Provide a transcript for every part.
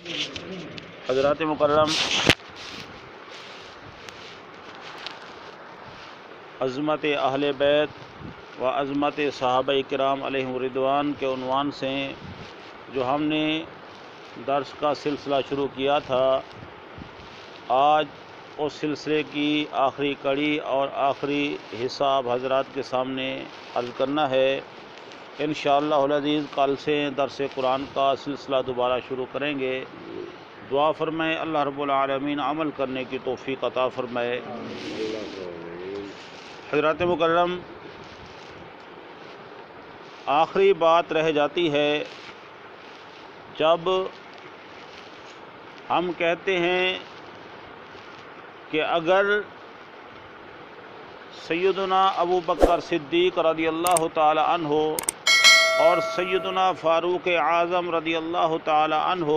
حضرات مکرم، عظمت اہل بیت و عظمت صحابہ کرام علیہم رضوان کے عنوان سے جو ہم نے درس کا سلسلہ شروع کیا تھا، آج اس سلسلے کی آخری کڑی اور آخری حصہ آپ حضرات کے سامنے عرض کرنا ہے۔ انشاءاللہ العزیز کل سے درس قرآن کا سلسلہ دوبارہ شروع کریں گے۔ دعا فرمائے اللہ رب العالمین عمل کرنے کی توفیق عطا فرمائے۔ حضرات مکرم، آخری بات رہ جاتی ہے جب ہم کہتے ہیں کہ اگر سیدنا ابو بکر صدیق رضی اللہ تعالی عنہ اور سیدنا فاروق اعظم رضی اللہ تعالی عنہ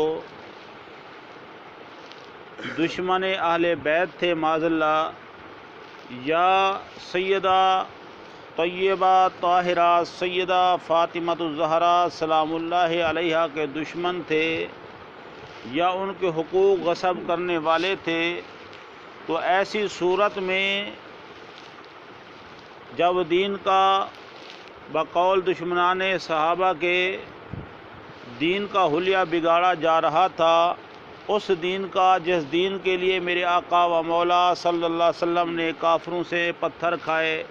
دشمن اہل بیت تھے معاذ اللہ، یا سیدہ طیبہ طاہرہ سیدہ فاطمہ الزہرا سلام اللہ علیہا کے دشمن تھے، یا ان کے حقوق غصب کرنے والے تھے، تو ایسی صورت میں جب دین کا بقول دشمنان صحابہ کے دین کا حلیہ بگاڑا جا رہا تھا، اس دین کا جس دین کے لیے میرے آقا و مولا صلی اللہ علیہ وسلم نے کافروں سے پتھر کھائے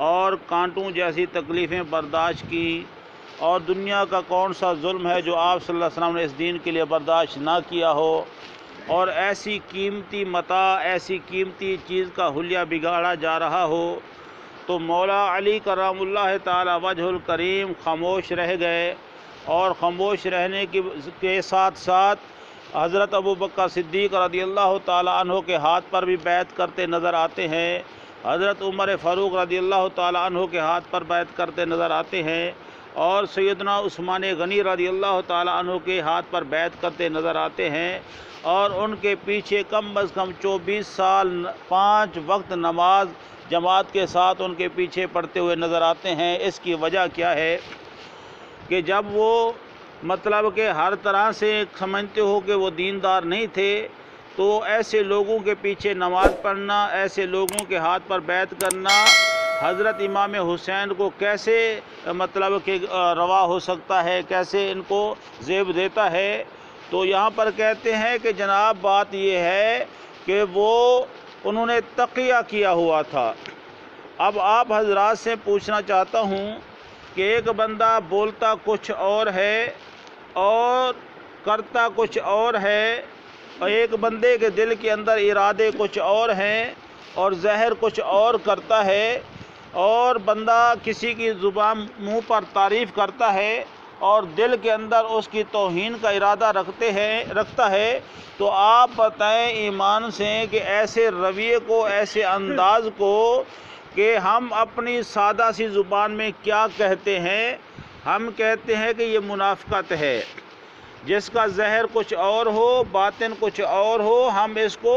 اور کانٹوں جیسی تکلیفیں برداشت کی، اور دنیا کا کون سا ظلم ہے جو آپ صلی اللہ علیہ وسلم نے اس دین کے لیے برداشت نہ کیا ہو، اور ایسی قیمتی متاع ایسی قیمتی چیز کا حلیہ بگاڑا جا رہا ہو، تو مولا علی کرام اللہ تعالی وجہ الکریم خاموش رہ گئے، اور خاموش رہنے کے ساتھ ساتھ حضرت ابو بکر صدیق رضی اللہ تعالی عنہ کے ہاتھ پر بھی بیعت کرتے نظر آتے ہیں، حضرت عمر فاروق رضی اللہ تعالی عنہ کے ہاتھ پر بیعت کرتے نظر آتے ہیں، اور سیدنا عثمان غنی رضی اللہ تعالی عنہ کے ہاتھ پر بیعت کرتے نظر آتے ہیں، اور ان کے پیچھے کم از کم 24 سال 5 وقت نماز جماعت کے ساتھ ان کے پیچھے پڑھتے ہوئے نظر آتے ہیں۔ اس کی وجہ کیا ہے کہ جب وہ مطلب کہ ہر طرح سے سمجھتے ہو کہ وہ دیندار نہیں تھے، تو ایسے لوگوں کے پیچھے نماز پڑھنا، ایسے لوگوں کے ہاتھ پر بیعت کرنا حضرت امام حسین کو کیسے مطلب کہ روا ہو سکتا ہے، کیسے ان کو زیب دیتا ہے؟ تو یہاں پر کہتے ہیں کہ جناب بات یہ ہے کہ انہوں نے تقیہ کیا ہوا تھا۔ اب آپ حضرات سے پوچھنا چاہتا ہوں کہ ایک بندہ بولتا کچھ اور ہے اور کرتا کچھ اور ہے، اور ایک بندے کے دل کے اندر ارادے کچھ اور ہیں اور ظاہر کچھ اور کرتا ہے، اور بندہ کسی کی زبان منہ پر تعریف کرتا ہے اور دل کے اندر اس کی توہین کا ارادہ رکھتا ہے، تو آپ بتائیں ایمان سے کہ ایسے رویے کو، ایسے انداز کو کہ ہم اپنی سادہ سی زبان میں کیا کہتے ہیں؟ ہم کہتے ہیں کہ یہ منافقت ہے۔ جس کا ظاہر کچھ اور ہو، باطن کچھ اور ہو، ہم اس کو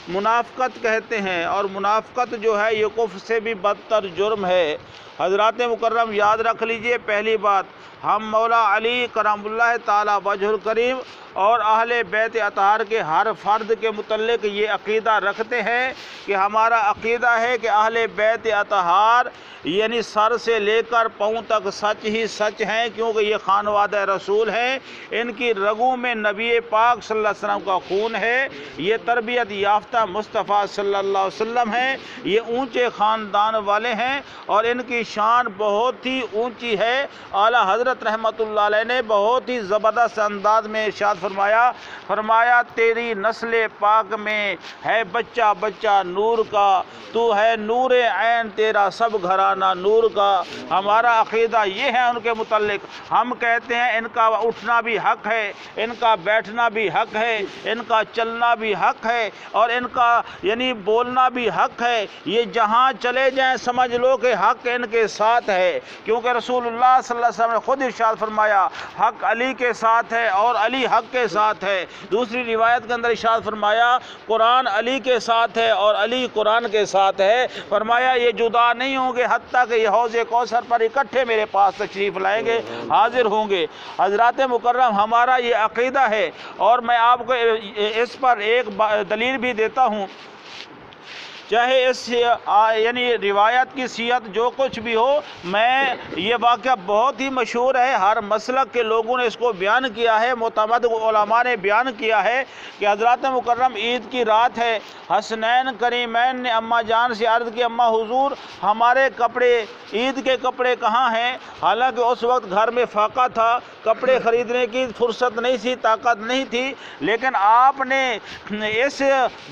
منافقت کہتے ہیں، اور منافقت جو ہے یہ کفر سے بھی بدتر جرم ہے۔ حضرات مکرم یاد رکھ لیجئے، پہلی بات، ہم مولا علی کرام اللہ تعالی وجہ الکریم اور اہل بیت اطہار کے ہر فرد کے متعلق یہ عقیدہ رکھتے ہیں کہ ہمارا عقیدہ ہے کہ اہل بیت اطہار یعنی سر سے لے کر پاؤں تک سچ ہی سچ ہیں، کیونکہ یہ خانوادہ رسول ہیں، ان کی رگوں میں نبی پاک صلی اللہ علیہ وسلم کا خون ہے، یہ تربیت یافتہ مصطفیٰ صلی اللہ علیہ وسلم ہیں، یہ اونچے خاندان والے ہیں، اور ان کی شان بہت ہی اونچی ہے۔ اعلیٰ حضرت رحمۃ اللہ علیہ نے بہت ہی زبردست انداز میں ارشاد فرمایا تیری نسل پاک میں ہے بچہ بچہ نور کا، تو ہے نور عین تیرا سب گھرانہ نور کا۔ ہمارا عقیدہ یہ ہے ان کے متعلق، ہم کہتے ہیں ان کا اٹھنا بھی حق ہے، ان کا بیٹھنا بھی حق ہے، ان کا چلنا بھی حق ہے، اور ان کا یعنی بولنا بھی حق ہے۔ یہ جہاں چلے جائیں سمجھ لو کہ حق ان کے ساتھ ہے، کیونکہ رسول اللہ صلی اللہ علیہ وسلم نے خود ارشاد فرمایا حق علی کے ساتھ ہے اور علی حق کے ساتھ ہے۔ دوسری روایت کے اندر ارشاد فرمایا قرآن علی کے ساتھ ہے اور علی قرآن کے ساتھ ہے۔ فرمایا یہ جدا نہیں ہوں گے حتیٰ کہ یہ حوض کوثر پر اکٹھے میرے پاس تشریف لائیں گے، حاضر ہوں گے۔ حضرات مکرم، ہمارا یہ عقیدہ ہے اور میں آپ کو اس پر ایک دلیل بھی دیتا ہوں، چاہے اس یعنی روایت کی صحت جو کچھ بھی ہو، میں یہ واقعہ بہت ہی مشہور ہے، ہر مسلک کے لوگوں نے اس کو بیان کیا ہے، معتمد علماء نے بیان کیا ہے کہ حضرات مکرم عید کی رات ہے، حسنین کریمین نے اماں جان سے عرض کی اماں حضور ہمارے کپڑے، عید کے کپڑے کہاں ہیں؟ حالانکہ اس وقت گھر میں فاقہ تھا، کپڑے خریدنے کی فرصت نہیں تھی، طاقت نہیں تھی، لیکن آپ نے اس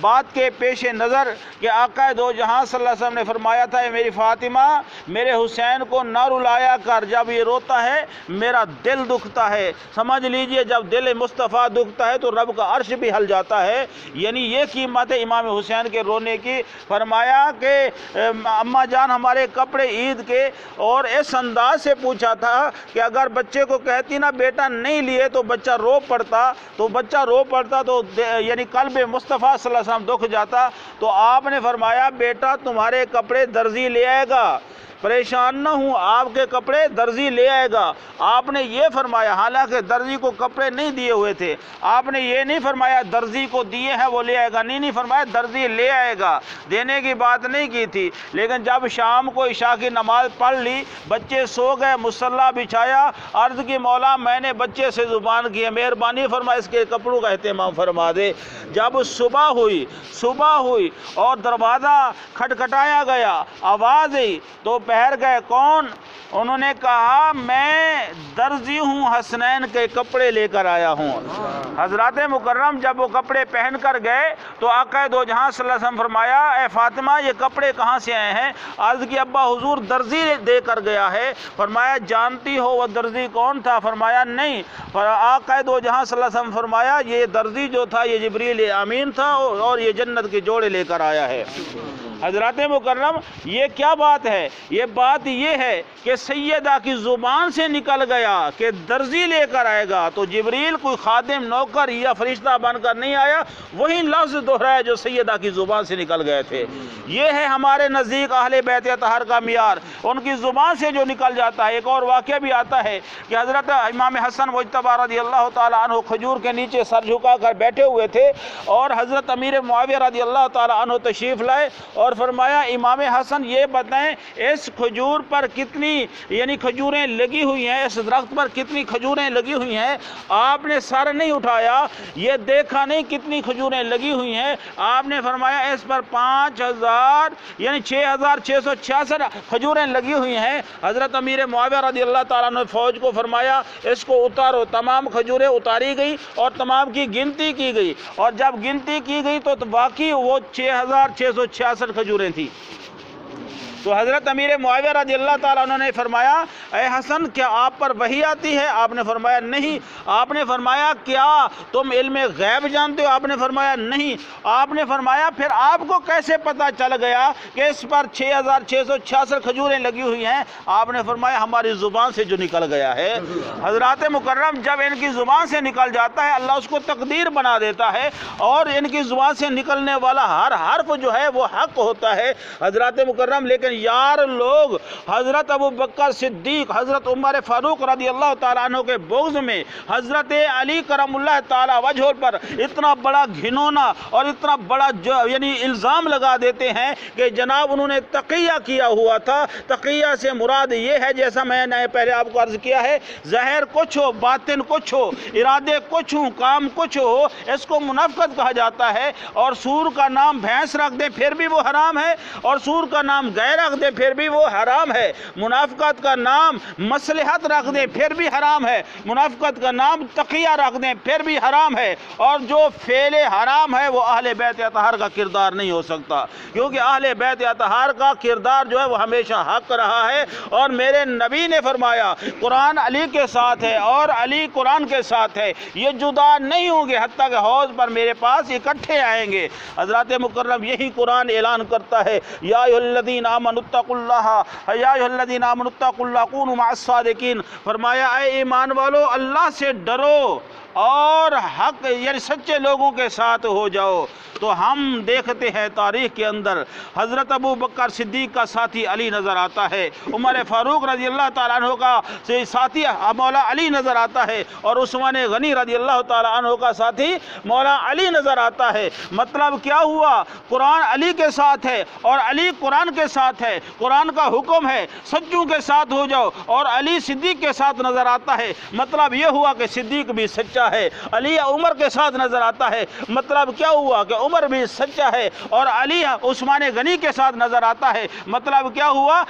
بات کے پیش نظر کہ آقا دو جہاں صلی اللہ علیہ وسلم نے فرمایا تھا، میری فاطمہ میرے حسین کو نہ رلایا کر، جب یہ روتا ہے میرا دل دکھتا ہے۔ سمجھ لیجئے جب دل مصطفیٰ دکھتا ہے تو رب کا عرش بھی ہل جاتا ہے، یعنی یہ قیمت ہے امام حسین کے رونے کی۔ فرمایا کہ اماں جان ہمارے کپڑے عید کے، اور اس انداز سے پوچھا تھا کہ اگر بچے کو کہتی نا بیٹا نہیں لیے تو بچہ رو پڑتا، تو یعنی قلب مصطفیٰ صلی اللہ علیہ وسلم دکھ جاتا، تو آپ نے فرمایا بیٹا تمہارے کپڑے درزی لے آئے گا، پریشان نہ ہوں، آپ کے کپڑے درزی لے آئے گا۔ آپ نے یہ فرمایا، حالانکہ درزی کو کپڑے نہیں دیے ہوئے تھے، آپ نے یہ نہیں فرمایا درزی کو دیے ہیں وہ لے آئے گا، نہیں فرمایا درزی لے آئے گا، دینے کی بات نہیں کی تھی۔ لیکن جب شام کو عشاء کی نماز پڑھ لی، بچے سو گئے، مصلی بچھایا، عرض کی مولا میں نے بچے سے زبان کی ہے، مہربانی فرما اس کے کپڑوں کا اہتمام فرما دے۔ جب صبح ہوئی اور دروازہ کھٹکھٹایا گیا، آواز آئی تو پہر گئے، کون؟ انہوں نے کہا میں درزی ہوں، حسنین کے کپڑے لے کر آیا ہوں۔ حضرات مکرم جب وہ کپڑے پہن کر گئے تو آقا دو جہاں صلی اللہ علیہ وسلم فرمایا اے فاطمہ یہ کپڑے کہاں سے آئے ہیں؟ عرض کی ابا حضور درزی دے کر گیا ہے۔ فرمایا جانتی ہو وہ درزی کون تھا؟ فرمایا نہیں۔ آقا دو جہاں صلی اللہ علیہ وسلم فرمایا یہ درزی جو تھا یہ جبریل امین تھا اور یہ جنت کے جوڑے لے کر آیا ہے۔ حضرات مکرم یہ کیا بات ہے؟ یہ بات یہ ہے کہ سیدہ کی زبان سے نکل گیا کہ درزی لے کر آئے گا، تو جبریل کوئی خادم نوکر یا فرشتہ بن کر نہیں آیا، وہی لفظ دہرایا جو سیدہ کی زبان سے نکل گئے تھے۔ یہ ہے ہمارے نزدیک اہل بیت اطہار کا معیار، ان کی زبان سے جو نکل جاتا ہے۔ ایک اور واقعہ بھی آتا ہے کہ حضرت امام حسن مجتبی رضی اللہ تعالیٰ عنہ کھجور کے نیچے سر جھکا کر بیٹھے ہوئے تھے اور حضرت امیر معاویہ رضی اللہ تعالیٰ عنہ تشریف لائے اور فرمایا امام حسن یہ بتائیں اس کھجور پر کتنی یعنی کھجوریں لگی ہوئی ہیں، اس درخت پر کتنی کھجوریں لگی ہوئی ہیں؟ آپ نے سر نہیں اٹھایا، یہ دیکھا نہیں کتنی کھجوریں لگی ہوئی ہیں۔ آپ نے فرمایا اس پر 5000 یعنی 6666 کھجوریں لگی ہوئی ہیں۔ حضرت امیر معاویہ رضی اللہ تعالیٰ نے فوج کو فرمایا اس کو اتارو، تمام کھجوریں اتاری گئی اور تمام کی گنتی کی گئی، اور جب گنتی کی گئی تو واقعی وہ 6666 کھجوریں تھیں۔ تو حضرت امیر معاویہ رضی اللہ تعالیٰ عنہ نے فرمایا اے حسن کیا آپ پر وحی آتی ہے؟ آپ نے فرمایا نہیں۔ آپ نے فرمایا کیا تم علم غیب جانتے ہو؟ آپ نے فرمایا نہیں۔ آپ نے فرمایا پھر آپ کو کیسے پتہ چل گیا کہ اس پر 6666 کھجوریں لگی ہوئی ہیں؟ آپ نے فرمایا ہماری زبان سے جو نکل گیا ہے۔ حضرات مکرم جب ان کی زبان سے نکل جاتا ہے اللہ اس کو تقدیر بنا دیتا ہے، اور ان کی زبان سے نکلنے والا ہر حرف جو ہے وہ حق ہوتا ہے۔ حضرات مکرم لیکن یار لوگ حضرت ابو بکر صدیق، حضرت عمر فاروق رضی اللہ تعالیٰ عنہ کے بغض میں حضرت علی کرم اللہ تعالیٰ وجہ پر اتنا بڑا گھنونا اور اتنا بڑا یعنی الزام لگا دیتے ہیں کہ جناب انہوں نے تقیہ کیا ہوا تھا۔ تقیہ سے مراد یہ ہے جیسا میں نے پہلے آپ کو عرض کیا ہے، ظاہر کچھ ہو باطن کچھ ہو، ارادے کچھ ہوں کام کچھ ہو، اس کو منافقت کہا جاتا ہے۔ اور سور کا نام بھینس رکھ دیں پھر بھی وہ حرام ہے، اور سور کا نام غیر رکھ دیں پھر بھی وہ حرام ہے۔ منافقت کا نام مصلحت رکھ دیں پھر بھی حرام ہے، منافقت کا نام تقیہ رکھ دیں پھر بھی حرام ہے۔ اور جو فعل حرام ہے وہ اہل بیت اطہار کا کردار نہیں ہو سکتا، کیونکہ اہل بیت اطہار کا کردار جو ہے وہ ہمیشہ حق رہا ہے۔ اور میرے نبی نے فرمایا قرآن علی کے ساتھ ہے اور علی قرآن کے ساتھ ہے، یہ جدا نہیں ہوں گے حتیٰ کہ حوض پر میرے پاس اکٹھے آئیں گے۔ حضرات مکرم یہی قرآن اعلان کرتا ہے یا ایھا الذین آمنوا اتقوا اللہ یا ایھا الذین آمنوا اتقوا اللہ کونوا مع الصادقین۔ فرمایا اے ایمان والو اللہ سے ڈرو اور حق یعنی سچے لوگوں کے ساتھ ہو جاؤ۔ تو ہم دیکھتے ہیں تاریخ کے اندر حضرت ابو بکر صدیق کا ساتھی علی نظر آتا ہے، عمر فاروق رضی اللہ تعالیٰ عنہ کا ساتھی مولا علی نظر آتا ہے، اور عثمان غنی رضی اللہ تعالیٰ عنہ کا ساتھی مولا علی نظر آتا ہے۔ مطلب کیا ہوا؟ قرآن علی کے ساتھ ہے اور علی قرآن کے ساتھ ہے۔ قرآن کا حکم ہے سچوں کے ساتھ ہو جاؤ، اور علی صدیق کے ساتھ نظر آتا ہے۔ مطلب یہ ہوا کہ صدیق بھی سچا ہے، علی عمر کے ساتھ نظر آتا ہے۔ مطلب کیا ہوا کہ عمر بھی سچا ہے اور علی عثمان غنی کے ساتھ نظر آتا ہے۔ مطلب کیا ہوا؟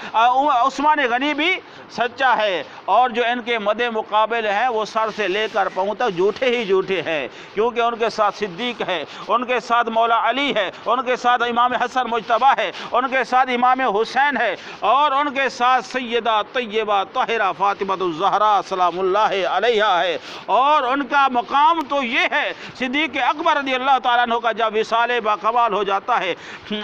عثمان غنی بھی سچا ہے، اور جو ان کے مد مقابل ہیں وہ سر سے لے کر پاؤں تک جھوٹے ہی جھوٹے ہیں، کیونکہ ان کے ساتھ صدیق ہے، ان کے ساتھ مولا علی ہے، ان کے ساتھ امام حسن مجتبیٰ ہے، ان کے ساتھ امام حسین ہے، اور ان کے ساتھ سیدہ طیبہ طاہرہ فاطمہ الزہرا سلام اللہ علیہا ہے۔ اور ان کا مقام تو یہ ہے، صدیق اکبر رضی اللہ تعالیٰ عنہ کا جب وصال باکمال ہو جاتا ہے،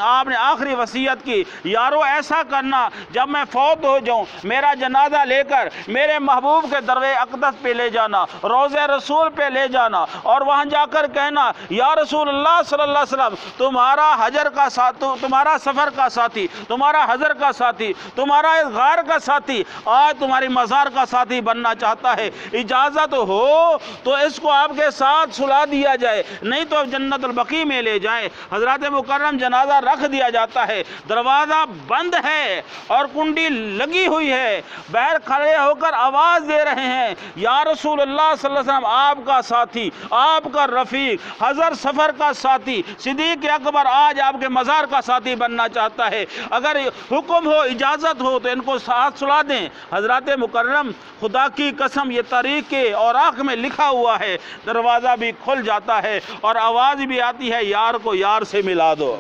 آپ نے آخری وصیت کی، یارو ایسا کرنا جب میں فوت ہو جاؤں میرا جنازہ لے کر میرے محبوب کے درے اقدس پہ لے جانا، روضہ رسول پہ لے جانا، اور وہاں جا کر کہنا یا رسول اللہ صلی اللہ علیہ وسلم تمہارا حجر کا ساتھ، تمہارا سفر کا ساتھی، تمہارا حجر کا ساتھی، تمہارا اس غار کا ساتھی آج تمہاری مزار کا ساتھی بننا چاہتا ہے، اجازت ہو تو اس کو آپ کے ساتھ سلا دیا جائے، نہیں تو جنت البقیع میں لے جائیں۔ حضرات مکرم جنازہ رکھ دیا جاتا ہے، دروازہ بند ہے اور کنڈی لگی ہوئی ہے، باہر کھڑے ہو کر آواز دے رہے ہیں یا رسول اللہ صلی اللہ علیہ وسلم آپ کا ساتھی، آپ کا رفیق، حضر سفر کا ساتھی صدیق اکبر آج آپ کے مزار کا ساتھی بننا چاہتا ہے، اگر حکم ہو اجازت ہو تو ان کو ساتھ سلا دیں۔ حضرات مکرم خدا کی قسم یہ تاریخ کے اوراق میں لکھا ہوا ہے، دروازہ بھی کھل جاتا ہے اور آواز بھی آتی ہے یار کو یار سے ملا دو،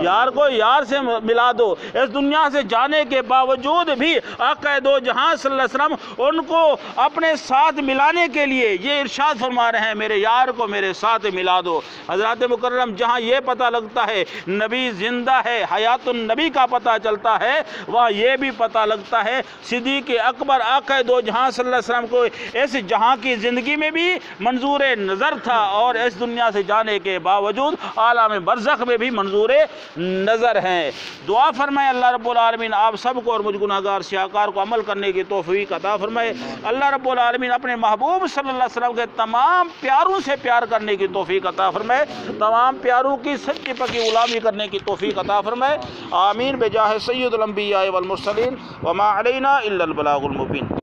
یار کو یار سے ملا دو۔ اس دنیا سے جانے کے باوجود بھی آقا دو جہاں صلی اللہ علیہ وسلم ان کو اپنے ساتھ ملانے کے لیے یہ ارشاد فرما رہے ہیں میرے یار کو میرے ساتھ ملا دو۔ حضرات مکرم جہاں یہ پتہ لگتا ہے نبی زندہ ہے، حیات النبی کا پتہ چلتا ہے، وہاں یہ بھی پتہ لگتا ہے صدیق اکبر آقا دو جہاں صلی اللہ علیہ وسلم کو اس جہاں کی زندگی میں بھی منظور نظر تھا، اور اس دنیا سے جانے کے باوجود عالم برزخ میں بھی منظور نظر ہیں۔ دعا فرمائے اللہ رب العالمین آپ سب کو اور مجھ گناہگار سیاکار کو عمل کرنے کی توفیق عطا فرمائے۔ اللہ رب العالمین اپنے محبوب صلی اللہ علیہ وسلم کے تمام پیاروں سے پیار کرنے کی توفیق عطا فرمائے، تمام پیاروں کی سچی پکی غلامی کرنے کی توفیق عطا فرمائے، آمین بجاہ سید الانبیاء والمرسلین وما علینا الا البلاغ المبین۔